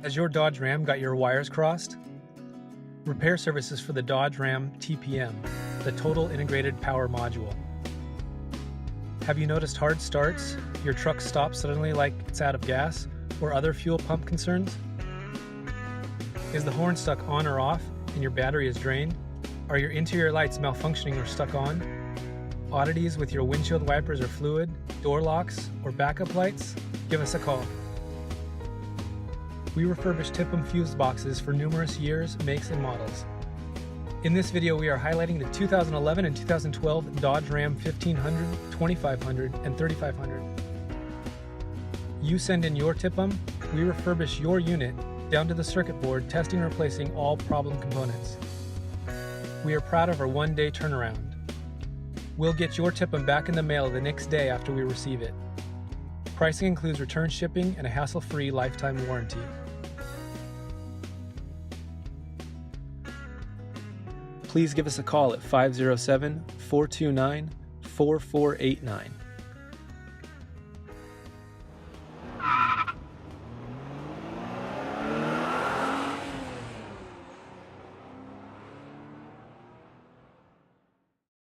Has your Dodge Ram got your wires crossed? Repair services for the Dodge Ram TIPM, the Total Integrated Power Module. Have you noticed hard starts, your truck stops suddenly like it's out of gas, or other fuel pump concerns? Is the horn stuck on or off and your battery is drained? Are your interior lights malfunctioning or stuck on? Oddities with your windshield wipers or fluid, door locks, or backup lights? Give us a call. We refurbish TIPM fuse boxes for numerous years, makes, and models. In this video, we are highlighting the 2011 and 2012 Dodge Ram 1500, 2500, and 3500. You send in your TIPM, we refurbish your unit down to the circuit board, testing and replacing all problem components. We are proud of our one-day turnaround. We'll get your TIPM back in the mail the next day after we receive it. Pricing includes return shipping and a hassle-free lifetime warranty. Please give us a call at 507-429-4489.